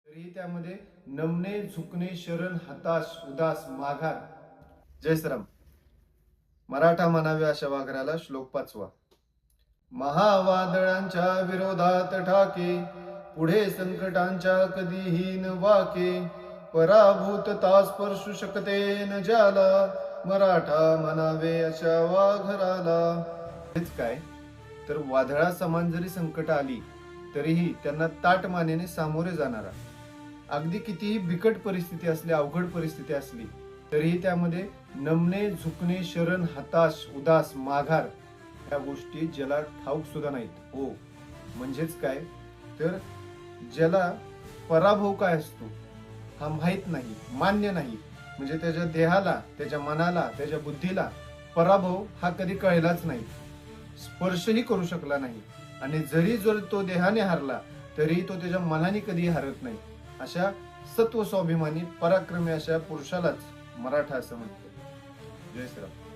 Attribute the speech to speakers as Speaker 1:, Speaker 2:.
Speaker 1: तरीही त्यामध्ये नमणे, झुकणे, शरण, हताश, उदास, माघार. जय श्रीराम. मराठा म्हणावे अशा वाघराला श्लोक 5. महावादळांच्या विरोधात ठाके, पुढे संकटांच्या कधीही न वाके, पराभूतता स्पर्शू शकते न ज्याला, मराठा म्हणावे अशा वाघराला. हेच काय तर वादळा समान जरी संकट आली तरीही त्यांना ताठ मानेने सामोरे जाणारा, अगदी कितीही बिकट परिस्थिती असली, अवघड परिस्थिती असली तरीही त्यामध्ये नमणे, झुकणे, शरण, हताश, उदास, माघार या गोष्टी ज्याला ठाऊक सुद्धा नाहीत. हो, म्हणजेच काय तर ज्याला पराभव काय असतो हा माहीत नाही, मान्य नाही, म्हणजे त्याच्या देहाला, त्याच्या मनाला, त्याच्या बुद्धीला पराभव हा कधी कळलाच नाही, स्पर्शही करू शकला नाही. आणि जर तो देहाने हारला तरी तो त्याच्या मनाने कधी हरत नाही. अशा सत्व स्वाभिमानी पराक्रमी अशा पुरुषालाच मराठा असं म्हणतात. जय श्रीराम.